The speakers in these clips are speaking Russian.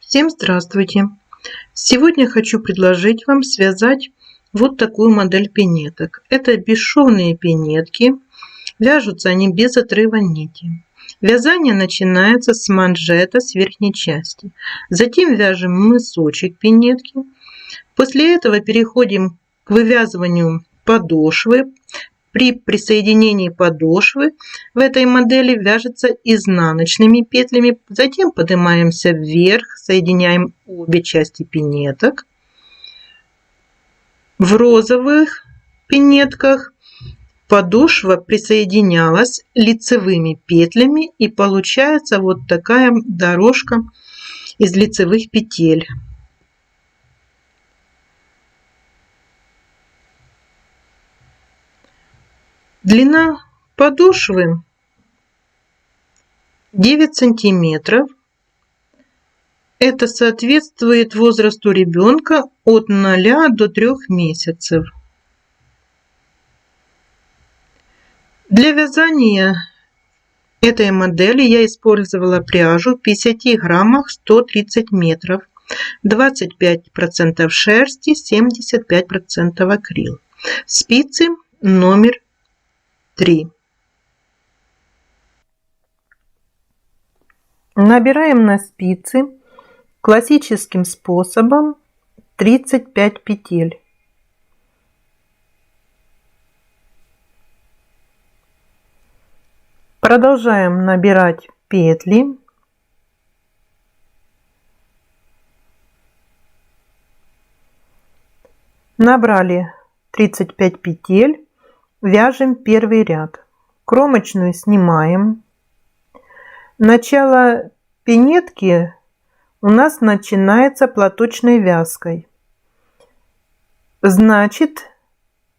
Всем здравствуйте! Сегодня хочу предложить вам связать вот такую модель пинеток. Это бесшовные пинетки. Вяжутся они без отрыва нити. Вязание начинается с манжета с верхней части. Затем вяжем мысочек пинетки. После этого переходим к вывязыванию подошвы. При присоединении подошвы в этой модели вяжется изнаночными петлями. Затем поднимаемся вверх, соединяем обе части пинеток. В розовых пинетках подошва присоединялась лицевыми петлями, и получается вот такая дорожка из лицевых петель. Длина подошвы 9 сантиметров. Это соответствует возрасту ребенка от 0 до 3 месяцев. Для вязания этой модели я использовала пряжу в 50 граммах 130 метров. 25% шерсти, 75% акрил. Спицы номер 3. Набираем на спицы классическим способом 35 петель. Продолжаем набирать петли. Набрали 35 петель. Вяжем первый ряд. Кромочную снимаем. Начало пинетки у нас начинается платочной вязкой. Значит,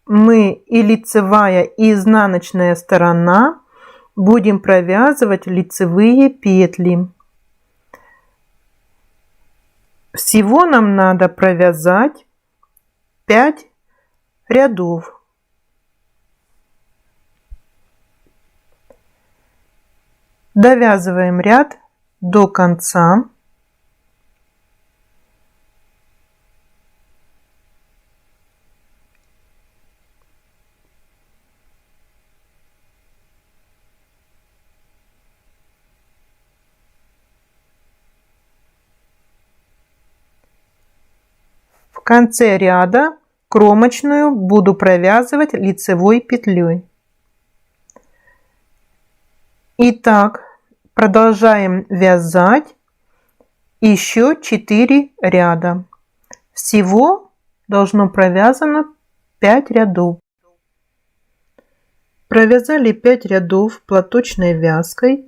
мы и лицевая, и изнаночная сторона будем провязывать лицевые петли. Всего нам надо провязать 5 рядов. Довязываем ряд до конца. В конце ряда кромочную буду провязывать лицевой петлей. Итак, продолжаем вязать еще 4 ряда. Всего должно провязано 5 рядов. Провязали 5 рядов платочной вязкой.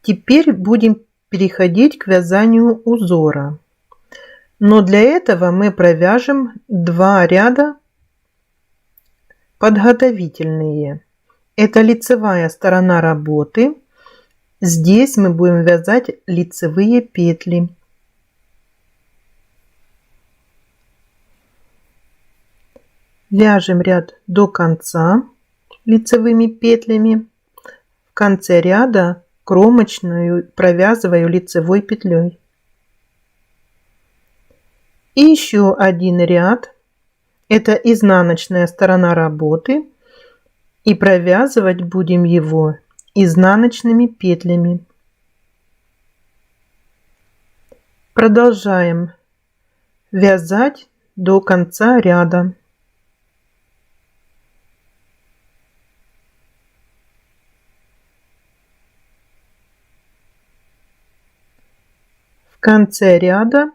Теперь будем переходить к вязанию узора. Но для этого мы провяжем 2 ряда подготовительные. Это лицевая сторона работы. Здесь мы будем вязать лицевые петли. Вяжем ряд до конца лицевыми петлями. В конце ряда кромочную провязываю лицевой петлей. И еще один ряд. Это изнаночная сторона работы. И провязывать будем его изнаночными петлями. Продолжаем вязать до конца ряда. В конце ряда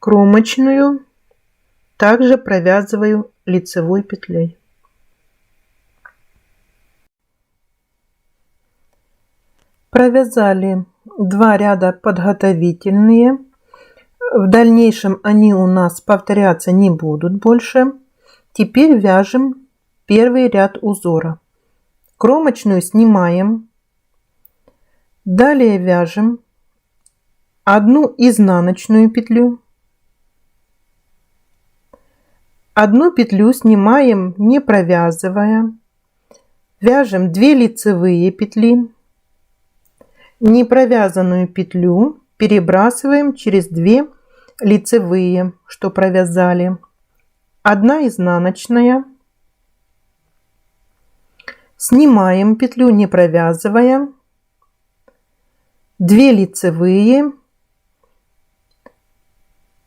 кромочную также провязываю лицевой петлей. Провязали 2 ряда подготовительные. В дальнейшем они у нас повторяться не будут больше. Теперь вяжем первый ряд узора. Кромочную снимаем. Далее вяжем одну изнаночную петлю. Одну петлю снимаем, не провязывая. Вяжем 2 лицевые петли. Непровязанную петлю перебрасываем через 2 лицевые, что провязали. 1 изнаночная. Снимаем петлю, не провязывая. 2 лицевые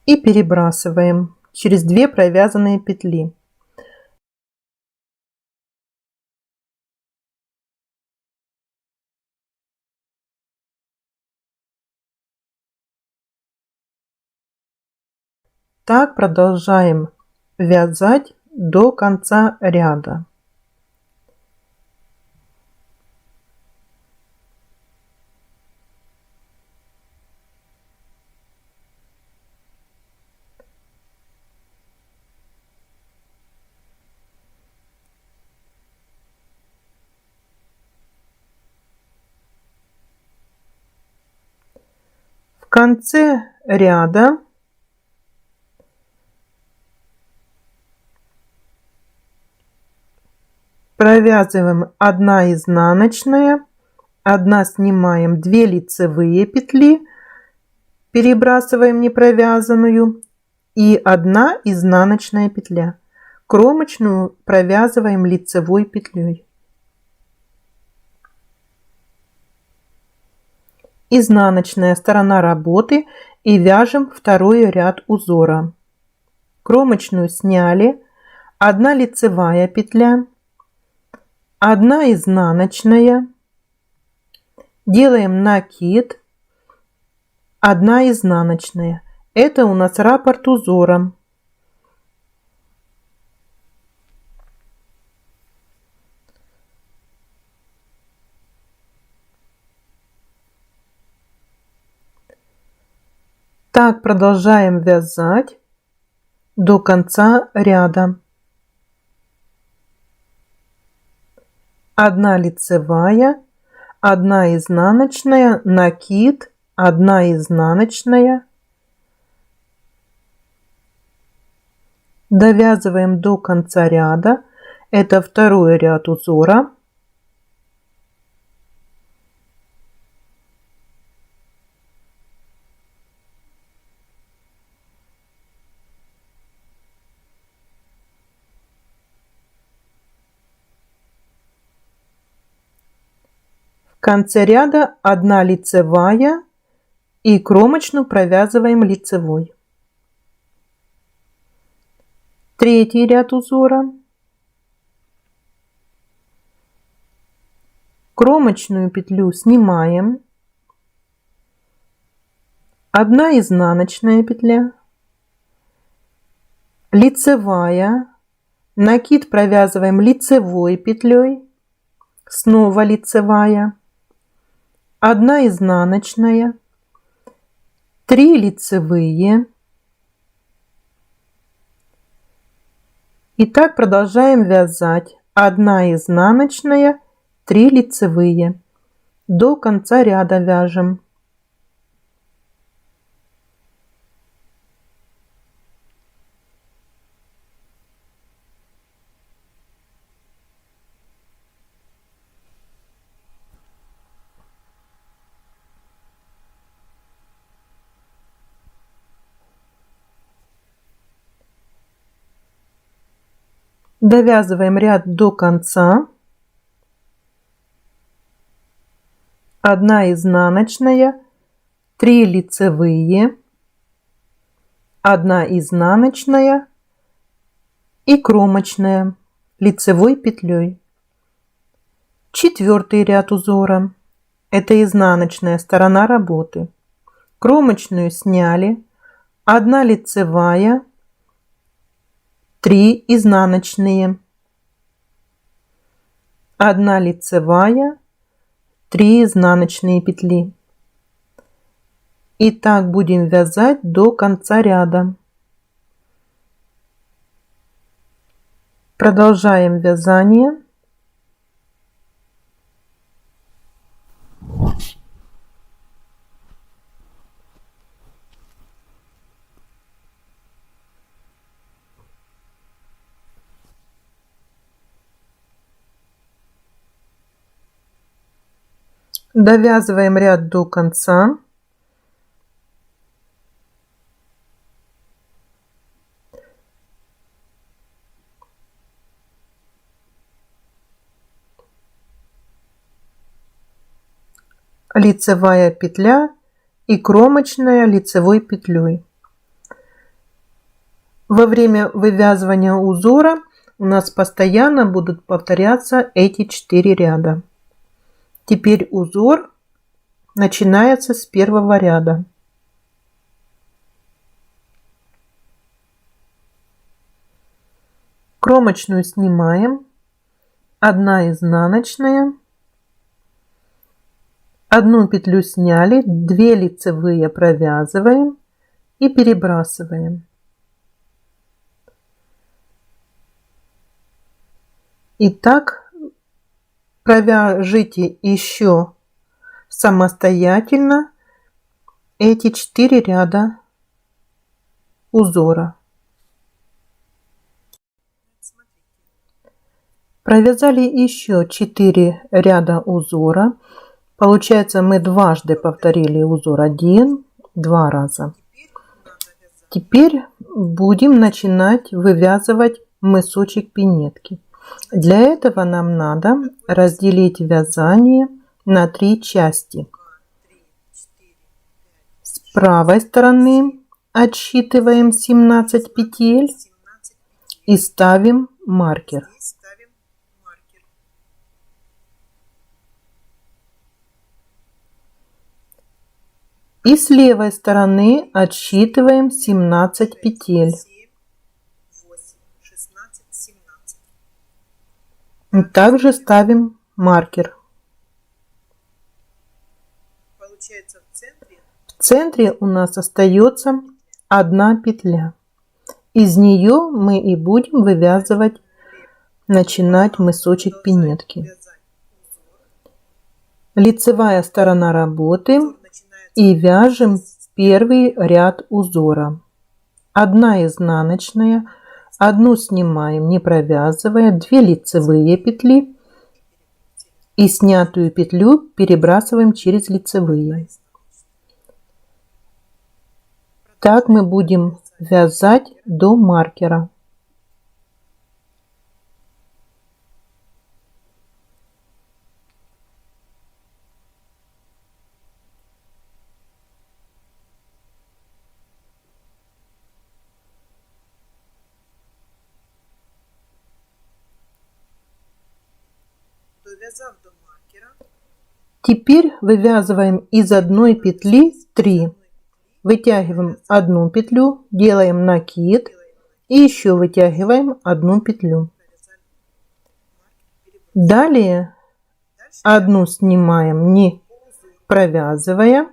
и перебрасываем через 2 провязанные петли. Так продолжаем вязать до конца ряда. В конце ряда провязываем 1 изнаночная, 1 снимаем, 2 лицевые петли, перебрасываем не провязанную и 1 изнаночная петля. Кромочную провязываем лицевой петлей. Изнаночная сторона работы и вяжем второй ряд узора. Кромочную сняли, 1 лицевая петля, 1 изнаночная, делаем накид, 1 изнаночная. Это у нас раппорт узора. Так продолжаем вязать до конца ряда. 1 лицевая, 1 изнаночная, накид, 1 изнаночная. Довязываем до конца ряда. Это второй ряд узора. В конце ряда 1 лицевая и кромочную провязываем лицевой. Третий ряд узора. Кромочную петлю снимаем. 1 изнаночная петля. Лицевая. Накид провязываем лицевой петлей. Снова лицевая. 1 изнаночная. 3 лицевые. И так продолжаем вязать. 1 изнаночная, 3 лицевые. До конца ряда вяжем. Довязываем ряд до конца. 1 изнаночная, 3 лицевые, 1 изнаночная и кромочная лицевой петлей. Четвертый ряд узора. Это изнаночная сторона работы. Кромочную сняли, 1 лицевая, 3 изнаночные, 1 лицевая, 3 изнаночные петли. И так будем вязать до конца ряда. Продолжаем вязание. Довязываем ряд до конца. лицевая петля и кромочная лицевой петлей. Во время вывязывания узора у нас постоянно будут повторяться эти 4 ряда. Теперь узор начинается с первого ряда. Кромочную снимаем, 1 изнаночная, 1 петлю сняли, 2 лицевые провязываем и перебрасываем. Итак, провяжите еще самостоятельно эти 4 ряда узора. Провязали еще 4 ряда узора. Получается, мы дважды повторили узор 1, 2 раза. Теперь будем начинать вывязывать мысочек пинетки. Для этого нам надо разделить вязание на 3 части. С правой стороны отсчитываем 17 петель и ставим маркер. И с левой стороны отсчитываем 17 петель. И также ставим маркер. В центре у нас остается 1 петля. Из нее мы и будем вывязывать, начинать мысочек пинетки. Лицевая сторона работы. И вяжем первый ряд узора. 1 изнаночная, 1 снимаем, не провязывая, 2 лицевые петли и снятую петлю перебрасываем через лицевые. Так мы будем вязать до маркера. Теперь вывязываем из 1 петли 3. Вытягиваем 1 петлю, делаем накид и еще вытягиваем 1 петлю. Далее 1 снимаем, не провязывая.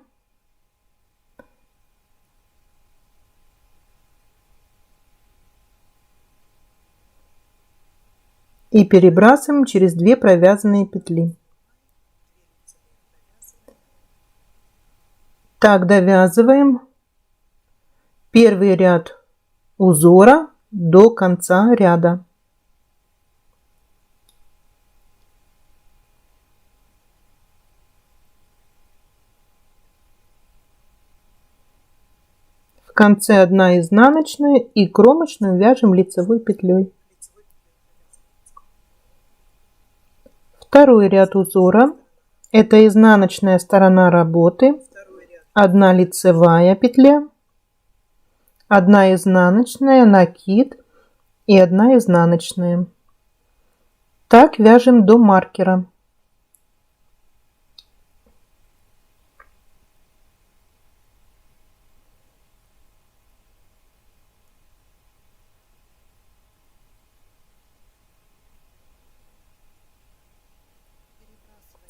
И перебрасываем через 2 провязанные петли. Так довязываем первый ряд узора до конца ряда. В конце 1 изнаночная и кромочную вяжем лицевой петлей. Второй ряд узора — это изнаночная сторона работы, 1 лицевая петля, 1 изнаночная, накид и 1 изнаночная. Так вяжем до маркера.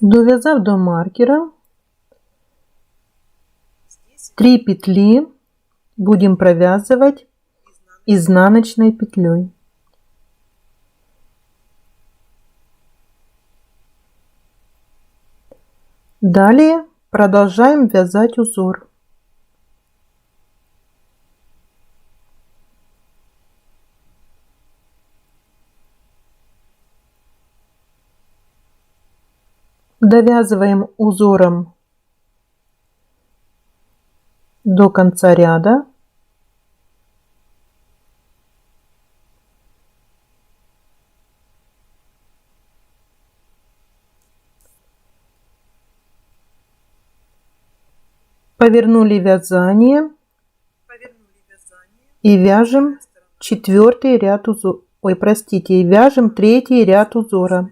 Довязав до маркера, 3 петли будем провязывать изнаночной петлей. Далее продолжаем вязать узор. Довязываем узором до конца ряда. Повернули вязание и вяжем четвертый ряд узора. Ой, простите, и вяжем третий ряд узора.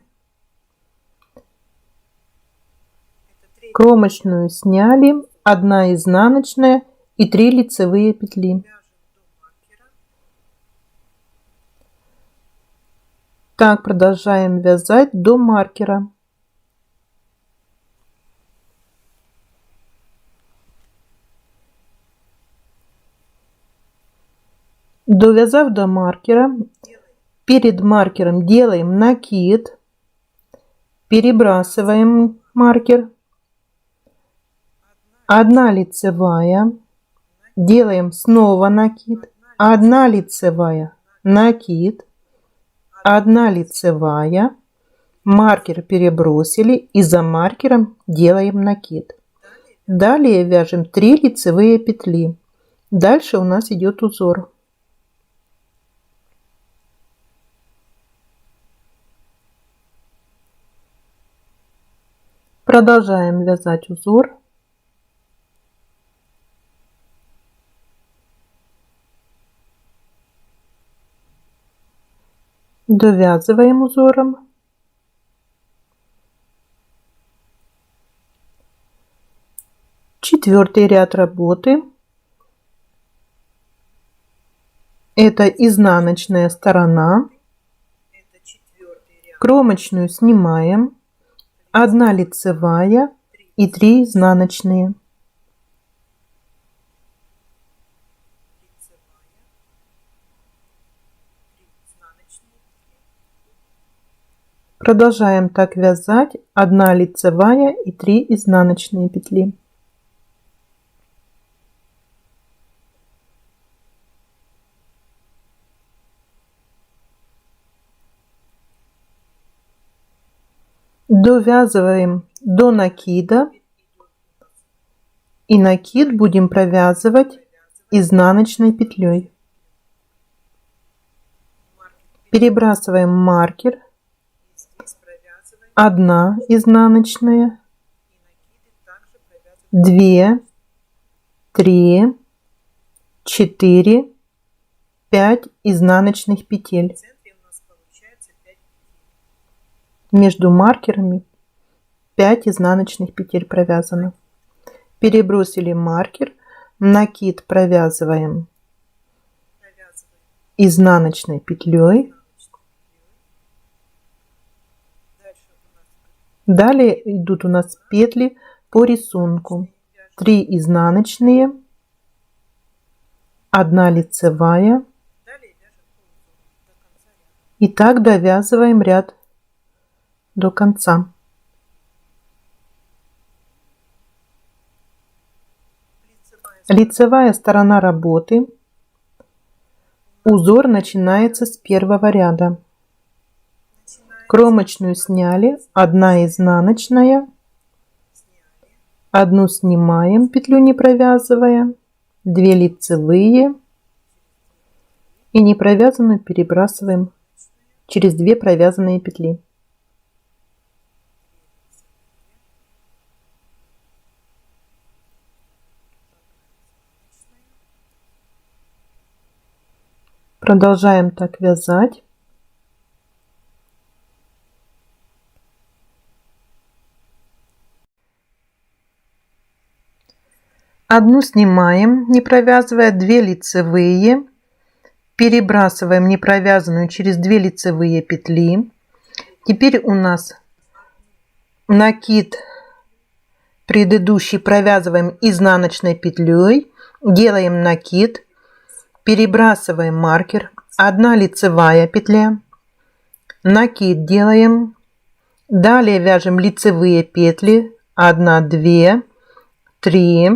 Кромочную сняли, 1 изнаночная и 3 лицевые петли. Так продолжаем вязать до маркера. Довязав до маркера, перед маркером делаем накид, перебрасываем маркер, 1 лицевая, делаем снова накид, 1 лицевая, накид, 1 лицевая, маркер перебросили и за маркером делаем накид. Далее вяжем 3 лицевые петли. Дальше у нас идет узор. Продолжаем вязать узор. Довязываем узором. Четвертый ряд работы. Это изнаночная сторона. Кромочную снимаем. 1 лицевая и 3 изнаночные. Продолжаем так вязать. 1 лицевая и 3 изнаночные петли. Довязываем до накида, и накид будем провязывать изнаночной петлей. Перебрасываем маркер, 1 изнаночная, 2, 3, 4, 5 изнаночных петель. Между маркерами 5 изнаночных петель провязано. Перебросили маркер, накид провязываем изнаночной петлей. Далее идут у нас петли по рисунку. 3 изнаночные, 1 лицевая. И так довязываем ряд до конца. Лицевая сторона работы. Узор начинается с первого ряда. Кромочную сняли, 1 изнаночная, 1 снимаем, петлю не провязывая, 2 лицевые и не провязанную перебрасываем через 2 провязанные петли. Продолжаем так вязать. Одну снимаем, не провязывая, 2 лицевые, перебрасываем непровязанную через 2 лицевые петли. Теперь у нас накид предыдущий провязываем изнаночной петлей, делаем накид, перебрасываем маркер, 1 лицевая петля, накид делаем, далее вяжем лицевые петли, 1, 2, 3,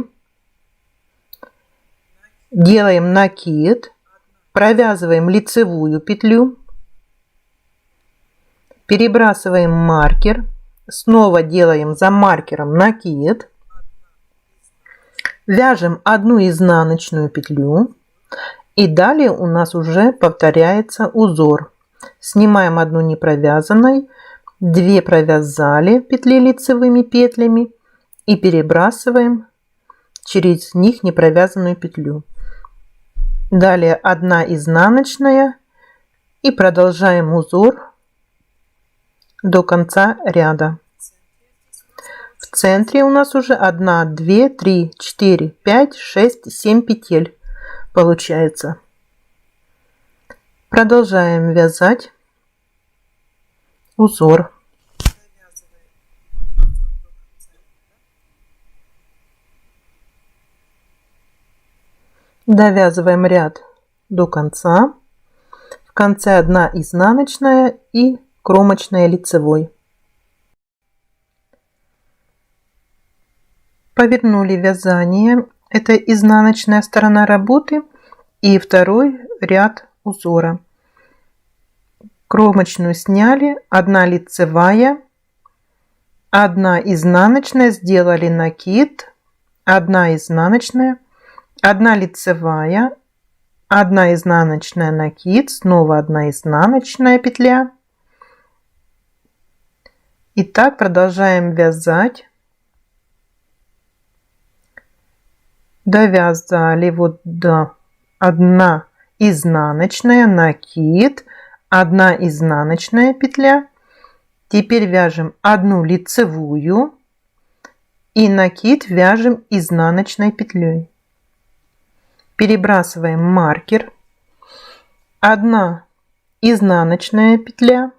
делаем накид, провязываем лицевую петлю, перебрасываем маркер, снова делаем за маркером накид, вяжем 1 изнаночную петлю, и далее у нас уже повторяется узор. Снимаем 1 непровязанной, 2 провязали петли лицевыми петлями и перебрасываем через них не провязанную петлю. Далее 1 изнаночная и продолжаем узор до конца ряда. В центре у нас уже 1, 2, 3, 4, 5, 6, 7 петель получается. Продолжаем вязать узор. Довязываем ряд до конца. В конце 1 изнаночная и кромочная лицевой. Повернули вязание. Это изнаночная сторона работы и второй ряд узора. Кромочную сняли, 1 лицевая, 1 изнаночная, сделали накид, 1 изнаночная, 1 лицевая, 1 изнаночная, накид, снова 1 изнаночная петля. И так продолжаем вязать. Довязали вот до 1 изнаночная, накид, 1 изнаночная петля. Теперь вяжем 1 лицевую и накид вяжем изнаночной петлей. Перебрасываем маркер. 1 изнаночная петля.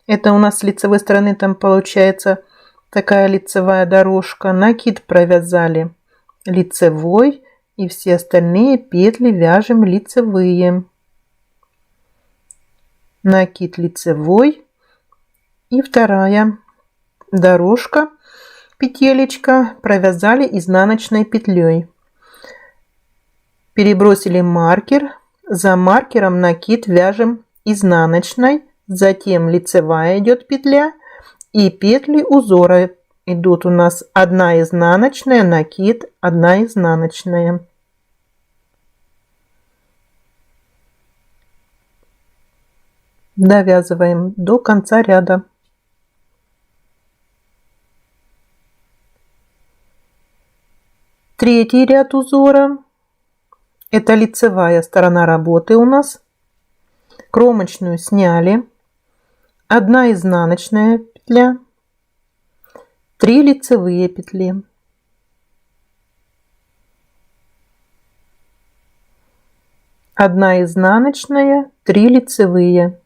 Это у нас с лицевой стороны там получается такая лицевая дорожка. Накид провязали лицевой и все остальные петли вяжем лицевые. Накид лицевой и вторая дорожка, петелечка, провязали изнаночной петлей. Перебросили маркер, за маркером накид вяжем изнаночной, затем лицевая идет петля и петли узора идут у нас 1 изнаночная, накид, 1 изнаночная. Довязываем до конца ряда. Третий ряд узора. Это лицевая сторона работы у нас. Кромочную сняли. 1 изнаночная петля. 3 лицевые петли. 1 изнаночная, 3 лицевые.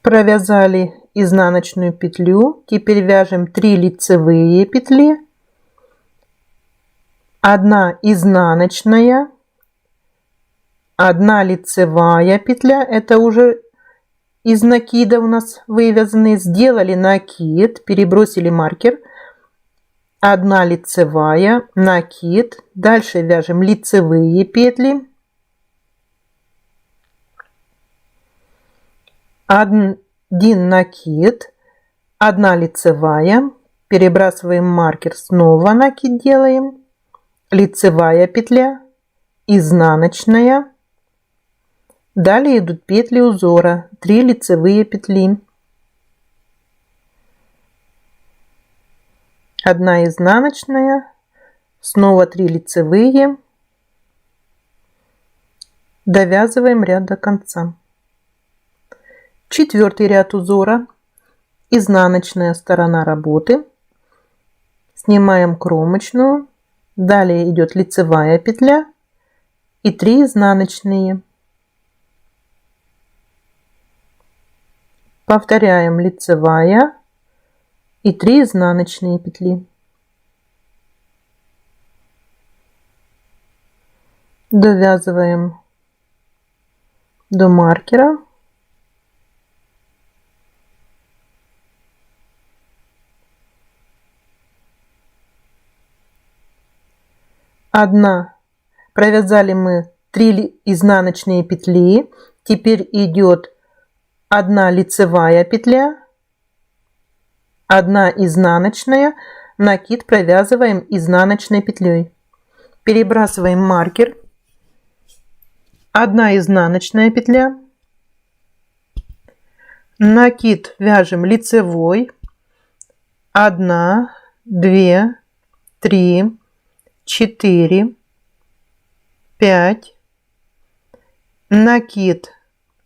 Провязали изнаночную петлю. Теперь вяжем 3 лицевые петли, 1 изнаночная, 1 лицевая петля. Это уже из накида у нас вывязанные. Сделали накид, перебросили маркер, 1 лицевая, накид. Дальше вяжем лицевые петли, 1 накид, 1 лицевая, перебрасываем маркер, снова накид делаем, лицевая петля, изнаночная. Далее идут петли узора, 3 лицевые петли, 1 изнаночная, снова 3 лицевые. Довязываем ряд до конца. Четвертый ряд узора, изнаночная сторона работы. Снимаем кромочную, далее идет лицевая петля и 3 изнаночные. Повторяем лицевая и 3 изнаночные петли. Довязываем до маркера. Провязали мы 3 изнаночные петли. Теперь идет 1 лицевая петля, 1 изнаночная, накид провязываем изнаночной петлей. Перебрасываем маркер, 1 изнаночная петля, накид вяжем лицевой, 1, 2, 3, 4, 5, накид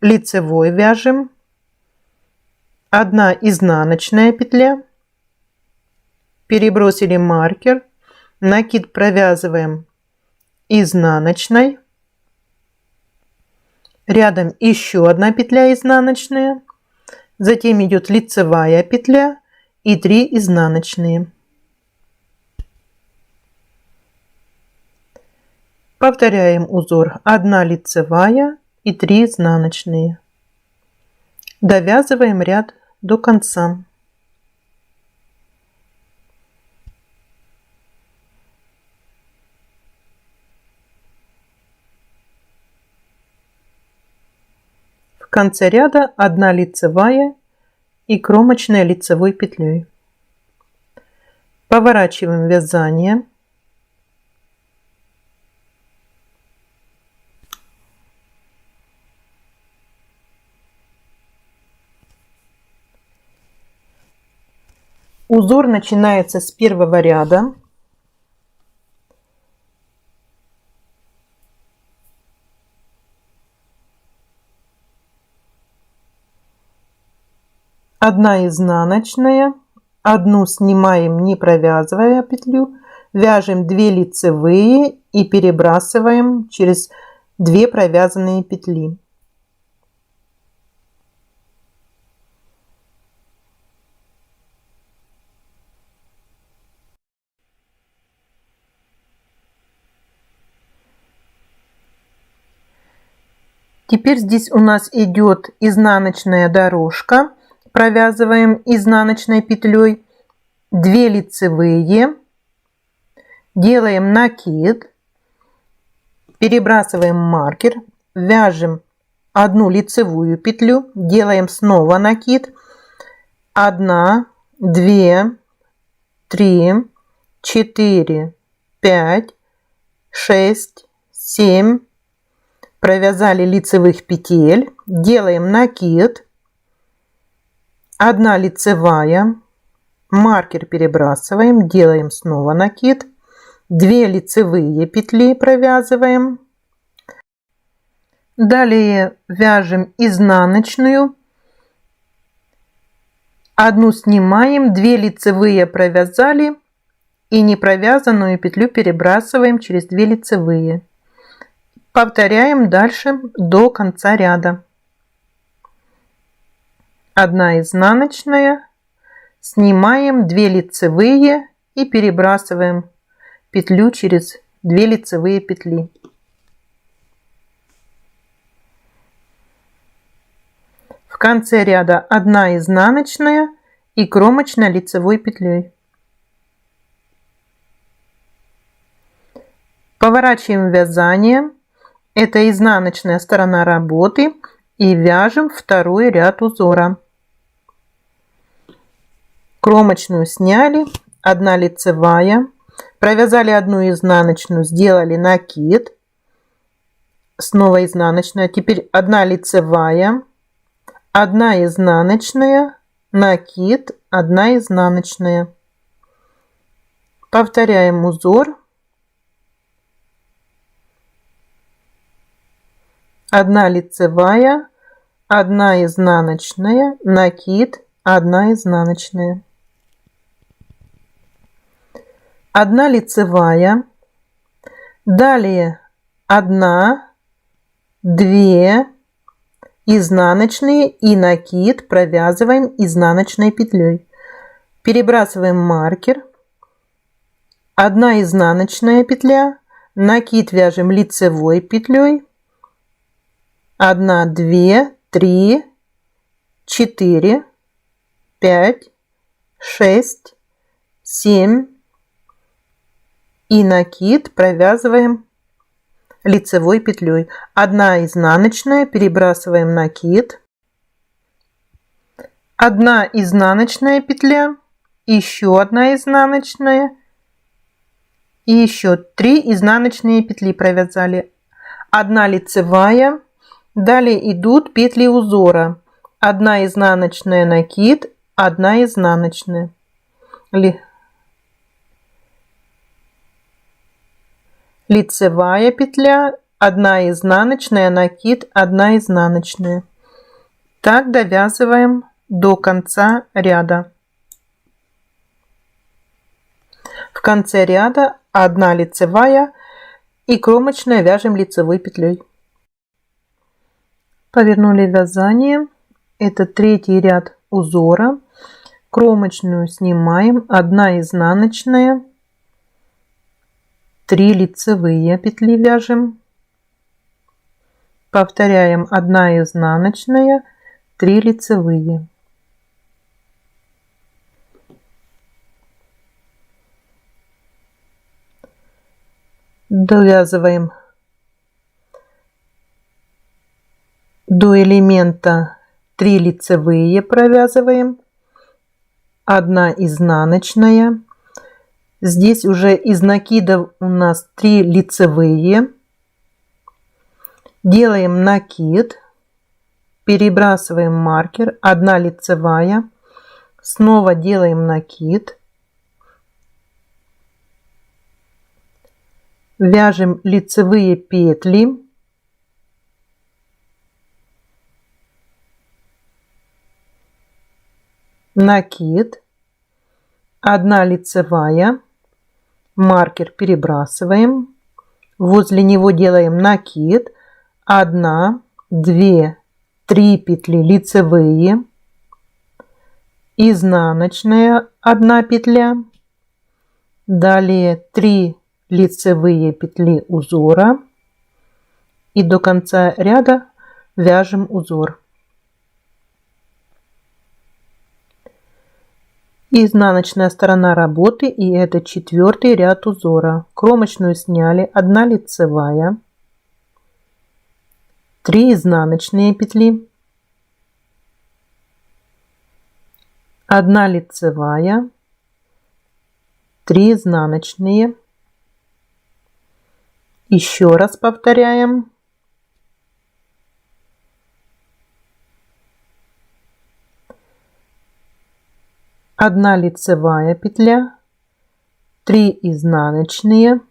лицевой вяжем, 1 изнаночная петля, перебросили маркер, накид провязываем изнаночной, рядом еще 1 петля изнаночная, затем идет лицевая петля и 3 изнаночные. Повторяем узор: 1 лицевая и 3 изнаночные. Довязываем ряд до конца. В конце ряда 1 лицевая и кромочная лицевой петлей. Поворачиваем вязание. Узор начинается с первого ряда. Одна изнаночная, 1 снимаем, не провязывая петлю, вяжем 2 лицевые и перебрасываем через 2 провязанные петли. Теперь здесь у нас идет изнаночная дорожка. Провязываем изнаночной петлей 2 лицевые, делаем накид, перебрасываем маркер, вяжем 1 лицевую петлю, делаем снова накид, 1, 2, 3, 4, 5, 6, 7, провязали лицевых петель, делаем накид, 1 лицевая, маркер перебрасываем, делаем снова накид, 2 лицевые петли провязываем, далее вяжем изнаночную, 1 снимаем, 2 лицевые провязали и непровязанную петлю перебрасываем через 2 лицевые. Повторяем дальше до конца ряда. 1 изнаночная, снимаем 2 лицевые и перебрасываем петлю через 2 лицевые петли. В конце ряда 1 изнаночная и кромочная лицевой петлей. Поворачиваем вязание. Это изнаночная сторона работы и вяжем 2 ряд узора. Кромочную сняли, 1 лицевая, провязали 1 изнаночную, сделали накид, снова изнаночная, теперь 1 лицевая, 1 изнаночная, накид, 1 изнаночная. Повторяем узор. 1 лицевая, 1 изнаночная, накид, 1 изнаночная. 1 лицевая, далее 1, 2 изнаночные и накид провязываем изнаночной петлей. Перебрасываем маркер, 1 изнаночная петля, накид вяжем лицевой петлей, 1, 2, 3, 4, 5, 6, 7 и накид провязываем лицевой петлей. 1 изнаночная, перебрасываем накид, 1 изнаночная петля, еще 1 изнаночная и еще 3 изнаночные петли провязали. 1 лицевая, далее идут петли узора, 1 изнаночная накид, 1 изнаночная, лицевая петля, 1 изнаночная накид, 1 изнаночная. Так довязываем до конца ряда. В конце ряда 1 лицевая и кромочная вяжем лицевой петлей. Повернули вязание. Это 3-й ряд узора. Кромочную снимаем, 1 изнаночная, 3 лицевые петли вяжем. Повторяем, 1 изнаночная, 3 лицевые. Довязываем до элемента 3 лицевые, провязываем, 1 изнаночная. Здесь уже из накидов у нас 3 лицевые. Делаем накид, перебрасываем маркер, 1 лицевая, снова делаем накид, вяжем лицевые петли, накид, 1 лицевая, маркер перебрасываем, возле него делаем накид, 1, 2, 3 петли лицевые, изнаночная 1 петля, далее 3 лицевые петли узора и до конца ряда вяжем узор. Изнаночная сторона работы, и это 4-й ряд узора. Кромочную сняли, 1 лицевая, 3 изнаночные петли, 1 лицевая, 3 изнаночные. Еще раз повторяем. Одна лицевая петля, 3 изнаночные,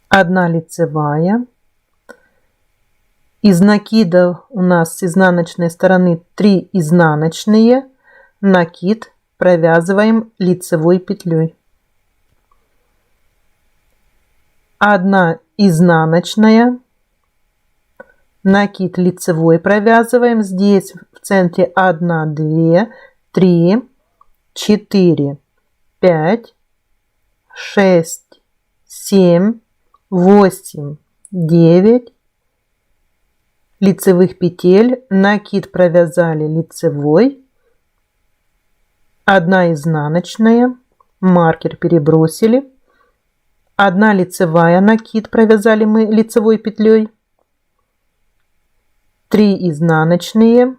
1 лицевая. Из накида у нас с изнаночной стороны 3 изнаночные, накид провязываем лицевой петлей. 1 изнаночная, накид лицевой провязываем. Здесь в центре 1, 2, 3, 4, 5, 6, 7, 8, 9 лицевых петель, накид провязали лицевой, 1 изнаночная, маркер перебросили, 1 лицевая, накид провязали мы лицевой петлей, 3 изнаночные,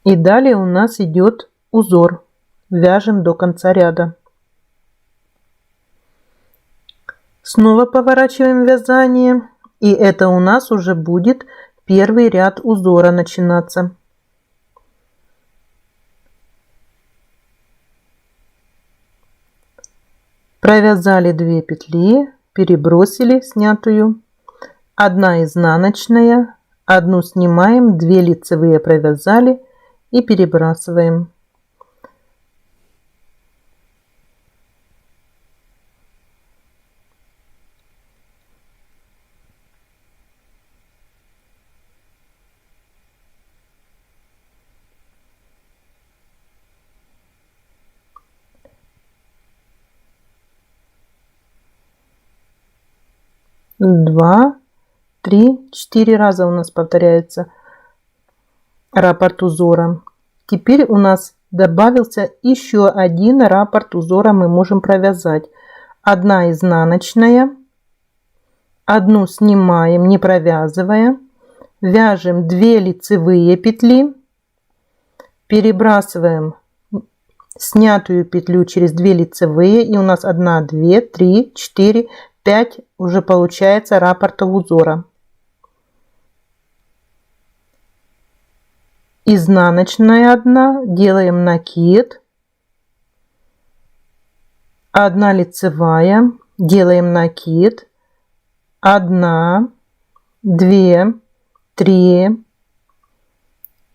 и далее у нас идет узор. Вяжем до конца ряда. Снова поворачиваем вязание, и это у нас уже будет 1-й ряд узора начинаться. Провязали 2 петли, перебросили снятую, 1 изнаночная, 1 снимаем, 2 лицевые провязали и перебрасываем. Два, 3, 4 раза у нас повторяется раппорт узора. Теперь у нас добавился еще 1 раппорт узора, мы можем провязать. 1 изнаночная, 1 снимаем, не провязывая, вяжем 2 лицевые петли, перебрасываем снятую петлю через 2 лицевые, и у нас 1, 2, 3, 4, 5 уже получается раппортов узора. Изнаночная 1, делаем накид, 1 лицевая, делаем накид, 1, 2, 3,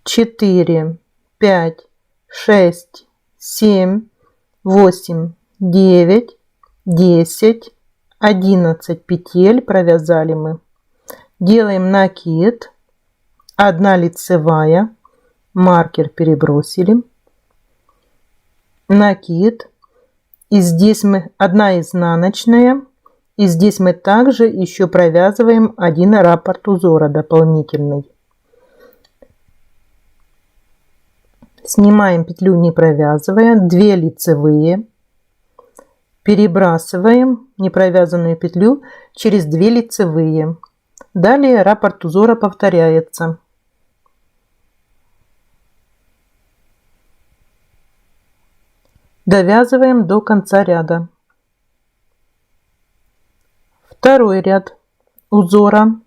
4, 5, 6, 7, 8, 9, 10, 11 петель провязали мы. Делаем накид, 1 лицевая, маркер перебросили, накид, и здесь мы 1 изнаночная, и здесь мы также еще провязываем 1 раппорт узора дополнительный. Снимаем петлю не провязывая, 2 лицевые, перебрасываем непровязанную петлю через 2 лицевые. Далее раппорт узора повторяется. Довязываем до конца ряда. Второй ряд узора.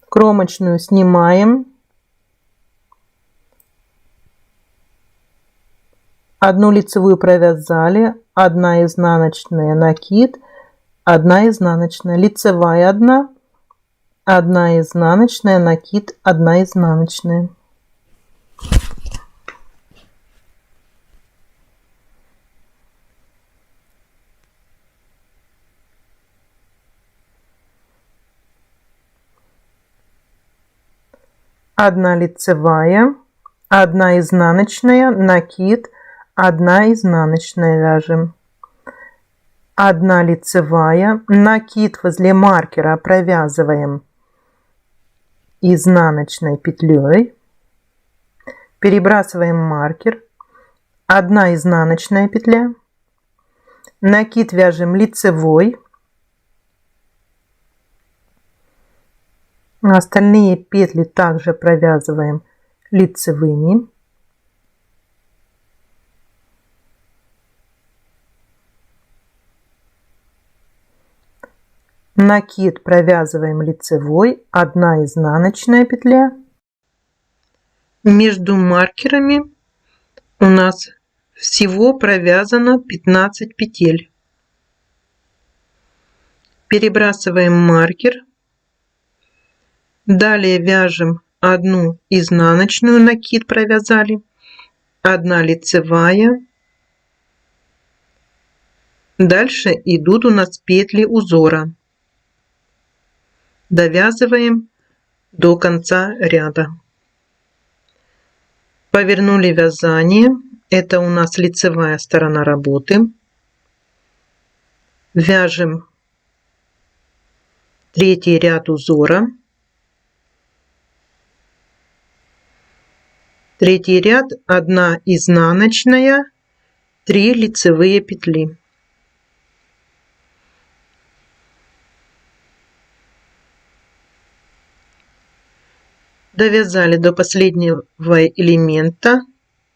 Кромочную снимаем. 1 лицевую провязали, 1 изнаночная, накид, 1 изнаночная, лицевая 1, 1 изнаночная, накид, 1 изнаночная. Одна лицевая, 1 изнаночная, накид, 1 изнаночная вяжем, 1 лицевая, накид возле маркера провязываем изнаночной петлей, перебрасываем маркер, 1 изнаночная петля, накид вяжем лицевой, остальные петли также провязываем лицевыми. Накид провязываем лицевой, 1 изнаночная петля. Между маркерами у нас всего провязано 15 петель. Перебрасываем маркер. Далее вяжем 1 изнаночную, накид провязали, 1 лицевая. Дальше идут у нас петли узора. Довязываем до конца ряда. Повернули вязание. Это у нас лицевая сторона работы. Вяжем 3-й ряд узора. 3-й ряд, 1 изнаночная, 3 лицевые петли. Довязали до последнего элемента,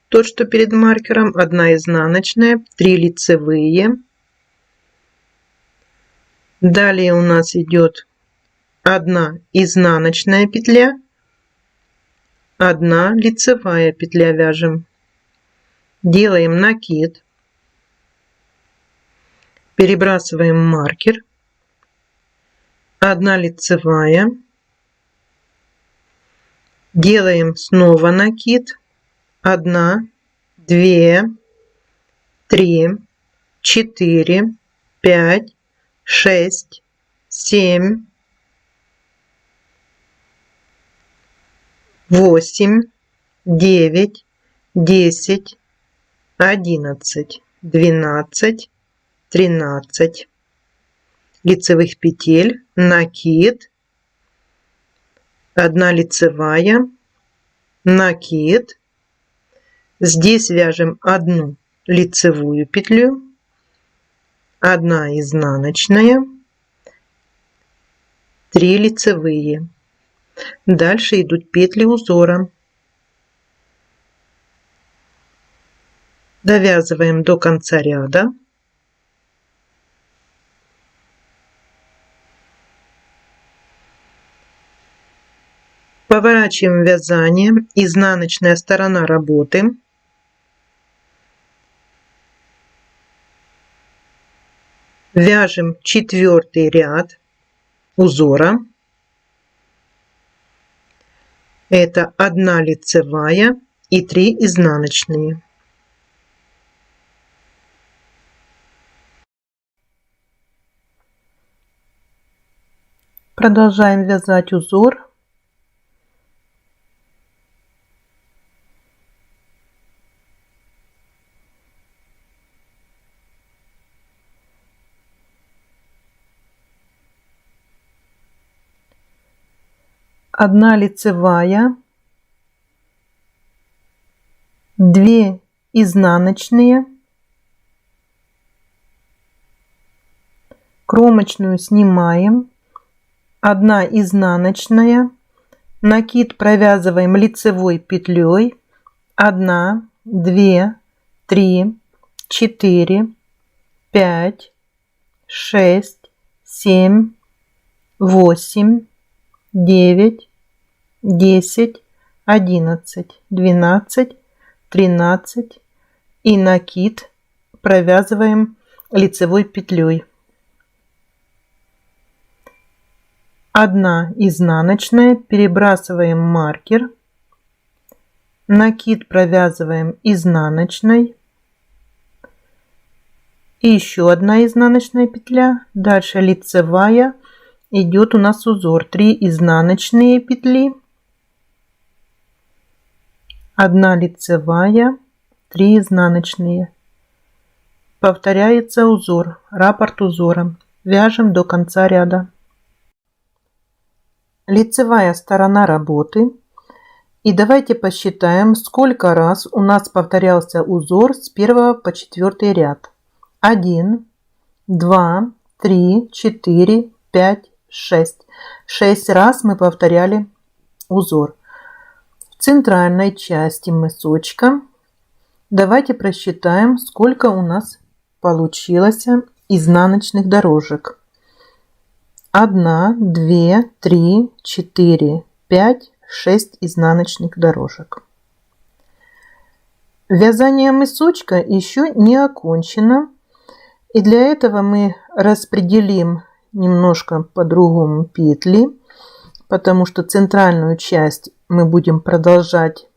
тот, что перед маркером, 1 изнаночная, 3 лицевые. Далее у нас идет 1 изнаночная петля, 1 лицевая петля вяжем. Делаем накид, перебрасываем маркер, 1 лицевая. Делаем снова накид, 1, 2, 3, 4, 5, 6, 7, 8, 9, 10, 11, 12, 13 лицевых петель, накид, 1 лицевая, накид. Здесь вяжем 1 лицевую петлю, 1 изнаночная, 3 лицевые. Дальше идут петли узора. Довязываем до конца ряда. Поворачиваем вязание, изнаночная сторона работы. Вяжем 4-й ряд узора. Это 1 лицевая и 3 изнаночные. Продолжаем вязать узор. Одна лицевая, 2 изнаночные, кромочную снимаем, 1 изнаночная, накид провязываем лицевой петлей, 1, 2, 3, 4, 5, 6, 7, 8, 9, 10, 11, 12, 13 и накид провязываем лицевой петлей. 1 изнаночная, перебрасываем маркер, накид провязываем изнаночной и еще 1 изнаночная петля, дальше лицевая, идет у нас узор 3 изнаночные петли, 1 лицевая, 3 изнаночные. Повторяется узор, раппорт узора. Вяжем до конца ряда. Лицевая сторона работы. И давайте посчитаем, сколько раз у нас повторялся узор с 1 по 4 ряд. 1, 2, 3, 4, 5, 6. 6 раз мы повторяли узор. В центральной части мысочка давайте просчитаем, сколько у нас получилось изнаночных дорожек. 1, 2, 3, 4, 5, 6 изнаночных дорожек. Вязание мысочка еще не окончено. И для этого мы распределим немножко по-другому петли, потому что центральную часть мы будем продолжать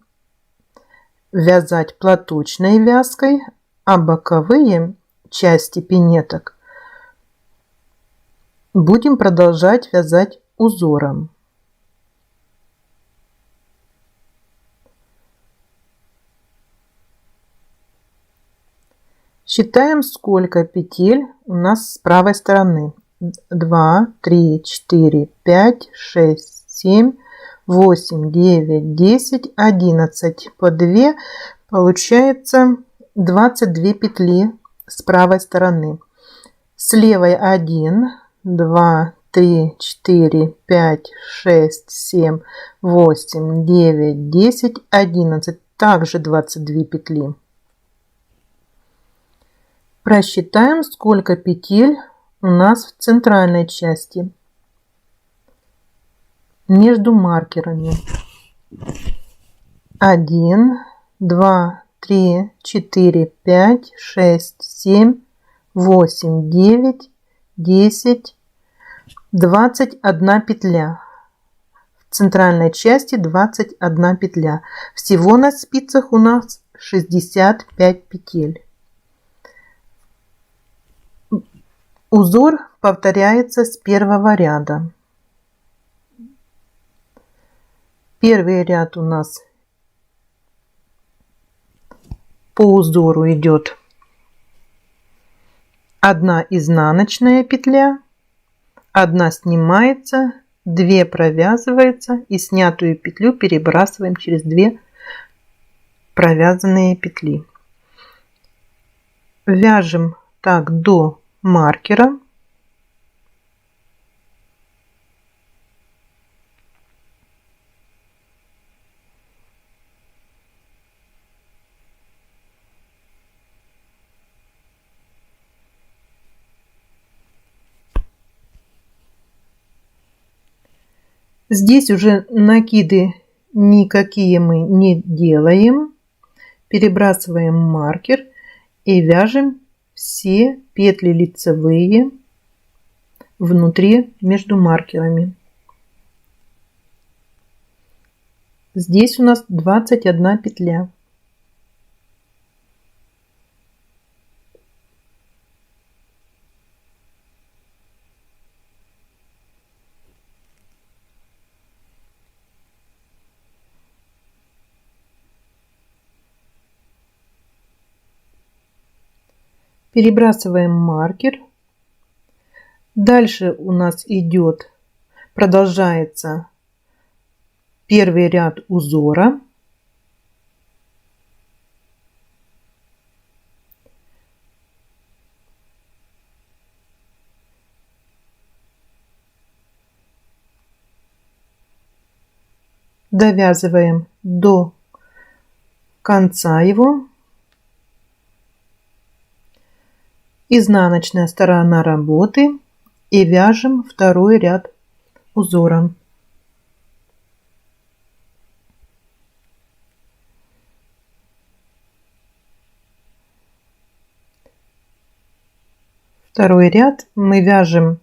вязать платочной вязкой, а боковые части пинеток будем продолжать вязать узором. Считаем, сколько петель у нас с правой стороны. 2, 3, 4, 5, 6, 7, 8, 9, 10, 11. По 2 получается 22 петли с правой стороны. С левой 1, 2, 3, 4, 5, 6, 7, 8, 9, 10, 11. Также 22 петли. Просчитаем, сколько петель у нас в центральной части между маркерами. 1, 2, 3, 4, 5, 6, 7, 8, 9, 10, 21 петля. В центральной части 21 петля. Всего на спицах у нас 65 петель. Узор повторяется с первого ряда. Первый ряд у нас по узору идет 1 изнаночная петля, 1 снимается, 2 провязывается и снятую петлю перебрасываем через 2 провязанные петли. Вяжем так до маркера. Здесь уже накиды никакие мы не делаем. Перебрасываем маркер и вяжем все петли лицевые внутри между маркерами. Здесь у нас 21 петля. Перебрасываем маркер. Дальше у нас продолжается первый ряд узора. Довязываем до конца его. Изнаночная сторона работы и вяжем второй ряд узора. Второй ряд мы вяжем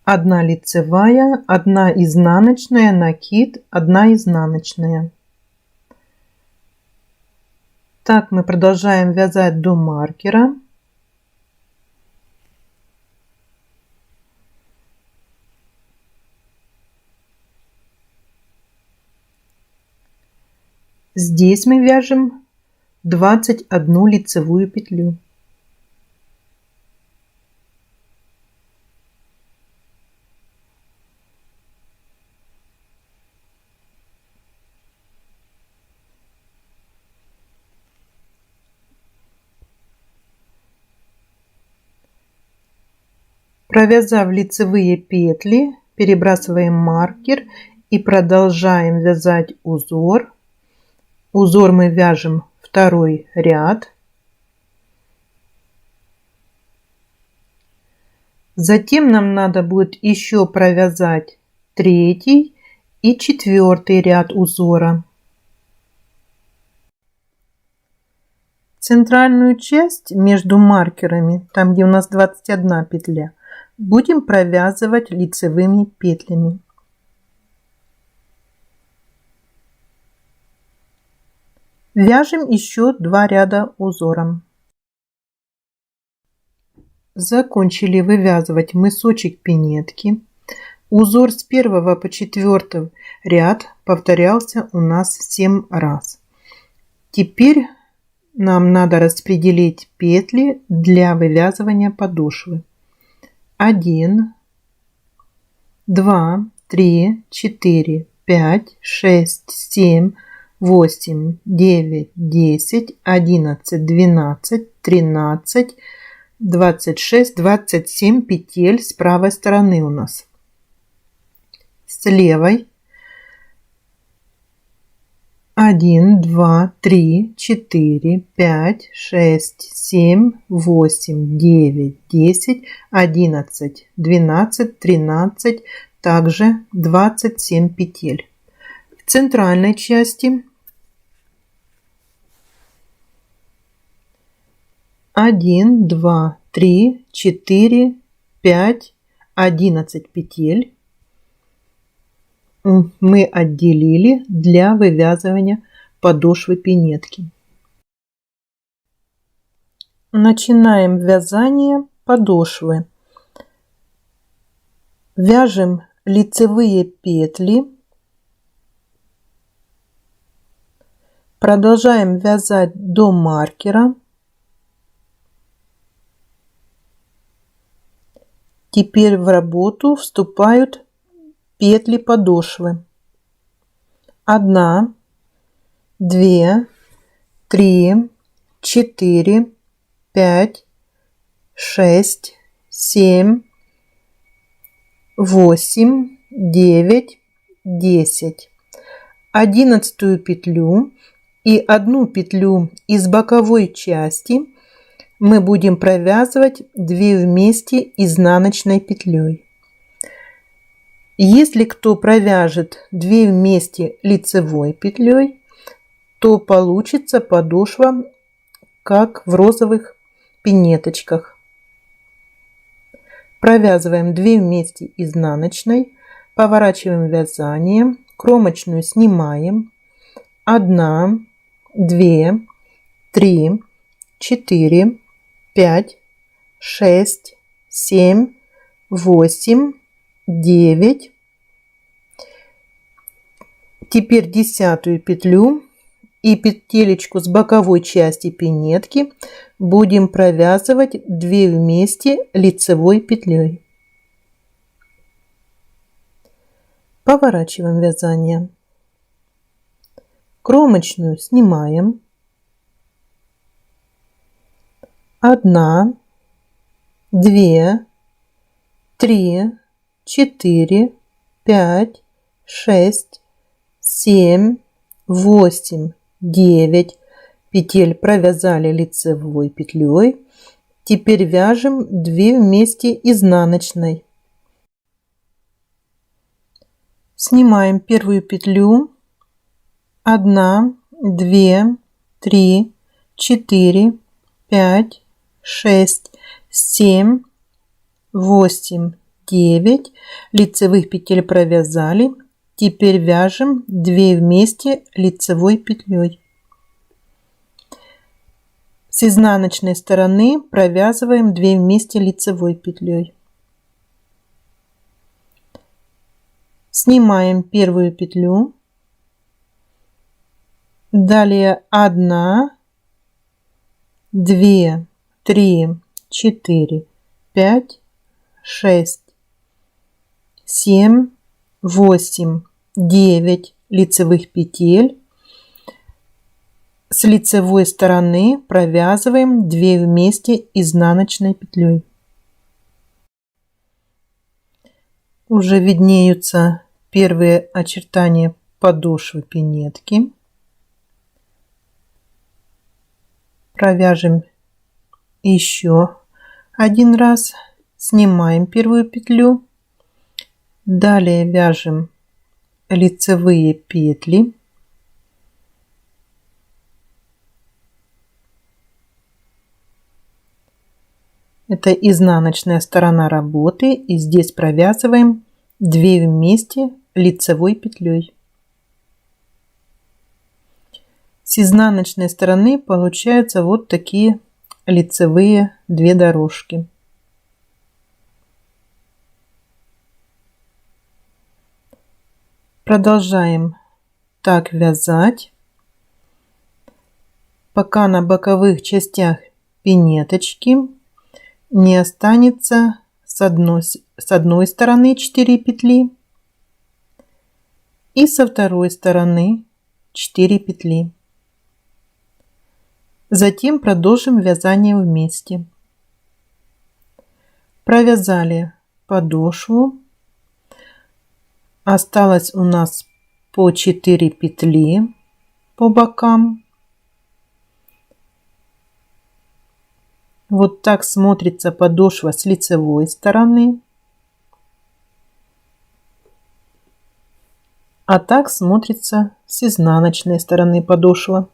1 лицевая, 1 изнаночная, накид, 1 изнаночная. Так мы продолжаем вязать до маркера. Здесь мы вяжем 21 лицевую петлю. Провязав лицевые петли, перебрасываем маркер и продолжаем вязать узор. Узор мы вяжем второй ряд. Затем нам надо будет еще провязать 3 и 4 ряд узора. Центральную часть между маркерами, там где у нас 21 петля, будем провязывать лицевыми петлями. Вяжем еще 2 ряда узором. Закончили вывязывать мысочек пинетки. Узор с 1 по 4 ряд повторялся у нас 7 раз. Теперь нам надо распределить петли для вывязывания подошвы. 1, 2, 3, 4, 5, 6, 7, 8, 9, 10, 11, 12, 13, 26, 27 петель с правой стороны у нас. С левой 1, 2, 3, 4, 5, 6, 7, 8, 9, 10, 11, 12, 13, также 27 петель. В центральной части 1, 2, 3, 4, 5, 11 петель мы отделили для вывязывания подошвы пинетки. Начинаем вязание подошвы. Вяжем лицевые петли. Продолжаем вязать до маркера. Теперь в работу вступают петли подошвы. 1, 2, 3, 4, 5, 6, 7, 8, 9, 10. 11-ю петлю и 1 петлю из боковой части мы будем провязывать 2 вместе изнаночной петлей. Если кто провяжет 2 вместе лицевой петлей, то получится подошва как в розовых пинеточках. Провязываем 2 вместе изнаночной, поворачиваем вязание, кромочную снимаем. 1, 2, 3, 4, 5, 6, 7, 8, 9. Теперь 10-ю петлю и петелечку с боковой части пинетки будем провязывать 2 вместе лицевой петлей. Поворачиваем вязание. Кромочную снимаем. 1, 2, 3, 4, 5, 6, 7, 8, 9 петель провязали лицевой петлей. Теперь вяжем 2 вместе изнаночной. Снимаем первую петлю. 1, 2, 3, 4, 5, 6, 7, 8, 9 лицевых петель провязали. Теперь вяжем 2 вместе лицевой петлей. С изнаночной стороны провязываем 2 вместе лицевой петлей. Снимаем первую петлю. Далее 1, 2, 3, 4, 5, 6, 7, 8, 9 лицевых петель. С лицевой стороны провязываем 2 вместе изнаночной петлей. Уже виднеются первые очертания подошвы пинетки. Провяжем еще один раз. Снимаем первую петлю. Далее вяжем лицевые петли. Это изнаночная сторона работы, и здесь провязываем 2 вместе лицевой петлей. С изнаночной стороны получаются вот такие лицевые 2 дорожки. Продолжаем так вязать, пока на боковых частях пинеточки не останется с одной стороны 4 петли и со второй стороны 4 петли. Затем продолжим вязание вместе. Провязали подошву. Осталось у нас по 4 петли по бокам. Вот так смотрится подошва с лицевой стороны. А так смотрится с изнаночной стороны подошва.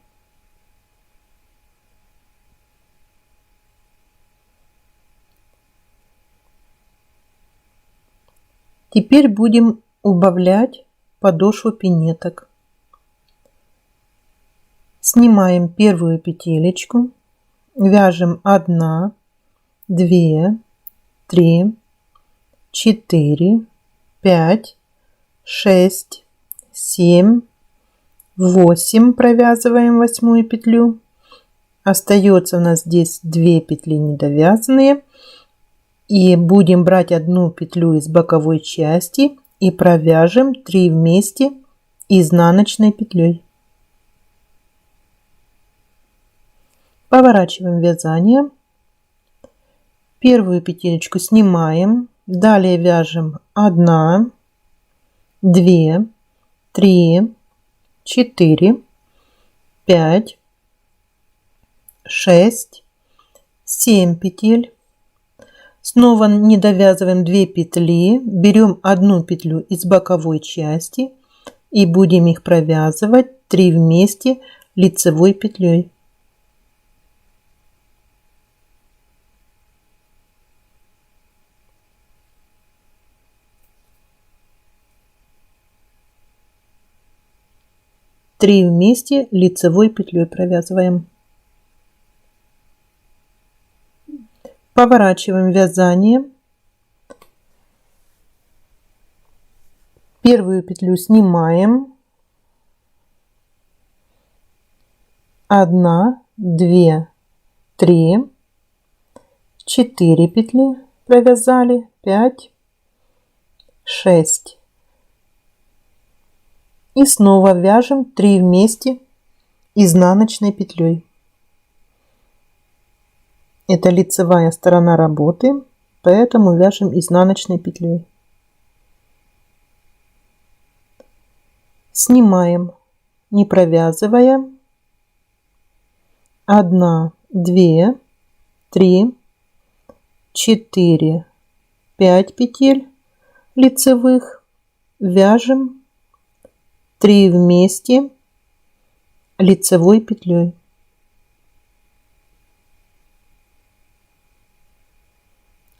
Теперь будем убавлять подошву пинеток. Снимаем первую петелечку. Вяжем 1, 2, 3, 4, 5, 6, 7, 8. Провязываем 8 петлю. Остается у нас здесь 2 петли недовязанные. И будем брать одну петлю из боковой части и провяжем 3 вместе изнаночной петлей. Поворачиваем вязание. Первую петелечку снимаем. Далее вяжем 1, 2, 3, 4, 5, 6, 7 петель. Снова не довязываем 2 петли, берем одну петлю из боковой части и будем их провязывать 3 вместе лицевой петлей. Три вместе лицевой петлей провязываем. Поворачиваем вязание. Первую петлю снимаем. 1, 2, 3, 4 петли провязали, 5, 6. И снова вяжем 3 вместе изнаночной петлей. Это лицевая сторона работы, поэтому вяжем изнаночной петлей. Снимаем, не провязывая. 1, 2, 3, 4, 5 петель лицевых. Вяжем 3 вместе лицевой петлей.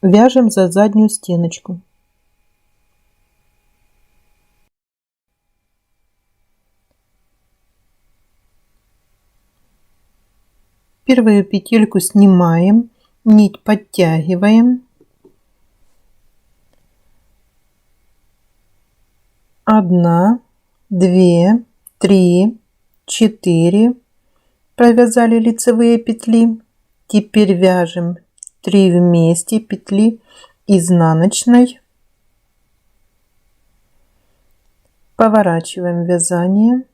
Вяжем за заднюю стеночку. Первую петельку снимаем, нить подтягиваем. 1, 2, 3, 4. Провязали лицевые петли. Теперь вяжем 3 вместе петли изнаночной. Поворачиваем вязание.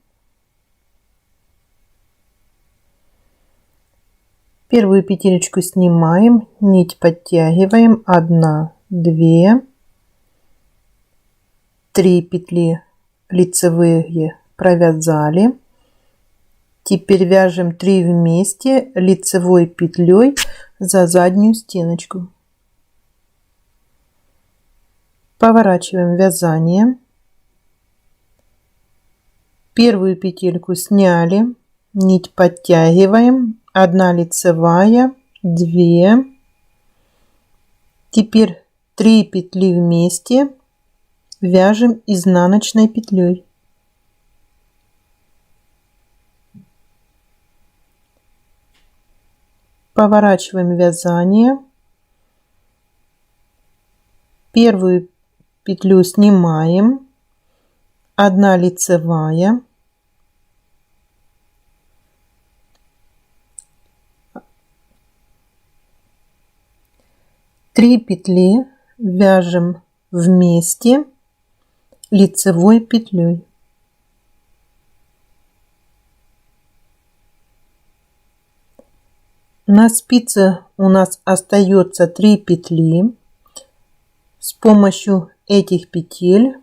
Первую петелечку снимаем, нить подтягиваем. 1, 2, 3 петли лицевые провязали. Теперь вяжем 3 вместе лицевой петлей за заднюю стеночку. Поворачиваем вязание. Первую петельку сняли, нить подтягиваем. 1 лицевая, 2. Теперь 3 петли вместе вяжем изнаночной петлей. Поворачиваем вязание. Первую петлю снимаем. 1 лицевая. 3 петли вяжем вместе лицевой петлей. На спице у нас остается 3 петли. С помощью этих петель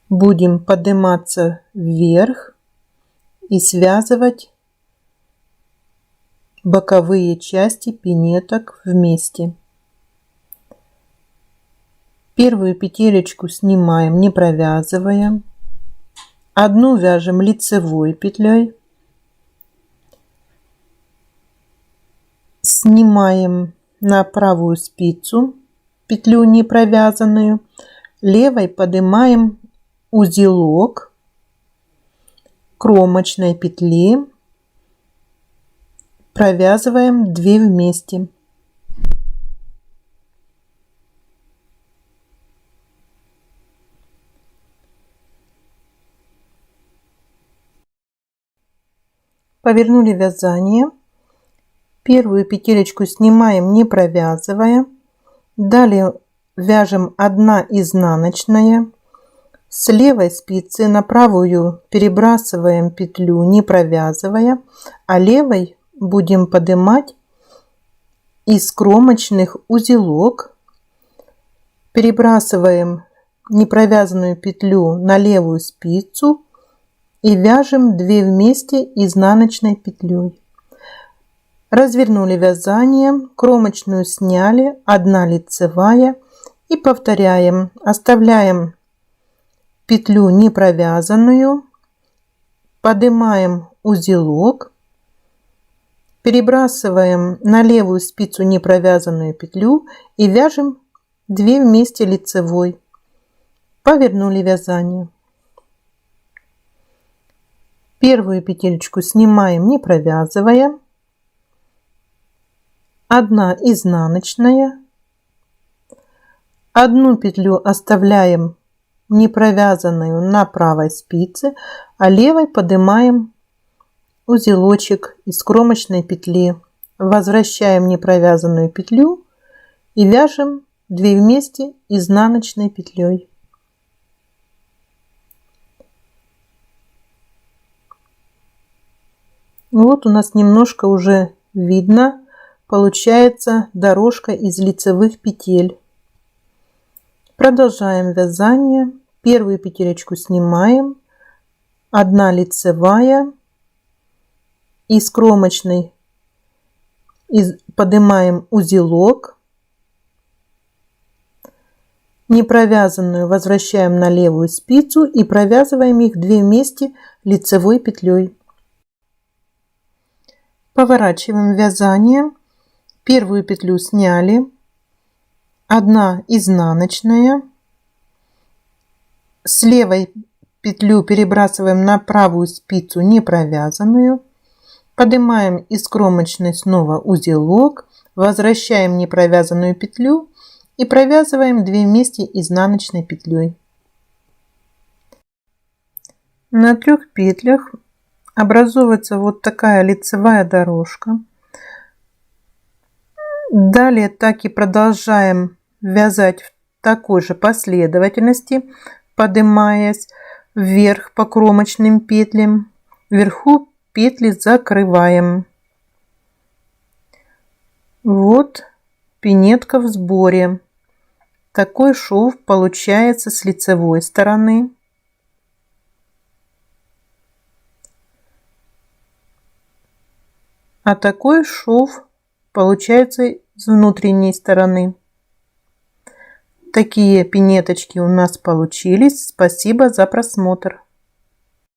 будем подниматься вверх и связывать боковые части пинеток вместе. Первую петелечку снимаем, не провязывая. Одну вяжем лицевой петлей. Снимаем на правую спицу петлю не провязанную. Левой поднимаем узелок кромочной петли. Провязываем 2 вместе. Повернули вязание. Первую петелечку снимаем, не провязывая. Далее вяжем 1 изнаночная. С левой спицы на правую перебрасываем петлю, не провязывая, а левой будем поднимать из кромочных узелок. Перебрасываем непровязанную петлю на левую спицу и вяжем 2 вместе изнаночной петлей. Развернули вязание, кромочную сняли, 1 лицевая и повторяем. Оставляем петлю не провязанную, поднимаем узелок, перебрасываем на левую спицу не провязанную петлю и вяжем 2 вместе лицевой. Повернули вязание. Первую петелечку снимаем, не провязывая. 1 изнаночная. 1 петлю оставляем не провязанную на правой спице, а левой поднимаем узелочек из кромочной петли. Возвращаем не провязанную петлю и вяжем 2 вместе изнаночной петлей. Вот у нас немножко уже видно, получается дорожка из лицевых петель. Продолжаем вязание. Первую петелечку снимаем, 1 лицевая, из кромочной поднимаем узелок, не провязанную возвращаем на левую спицу и провязываем их 2 вместе лицевой петлей. Поворачиваем вязание. Первую петлю сняли, 1 изнаночная, с левой петлю перебрасываем на правую спицу не провязанную, поднимаем из кромочной снова узелок, возвращаем не провязанную петлю и провязываем 2 вместе изнаночной петлей. На 3 петлях образуется вот такая лицевая дорожка. Далее так и продолжаем вязать в такой же последовательности, поднимаясь вверх по кромочным петлям. Вверху петли закрываем. Вот пинетка в сборе. Такой шов получается с лицевой стороны. А такой шов получается с внутренней стороны. Такие пинеточки у нас получились. Спасибо за просмотр.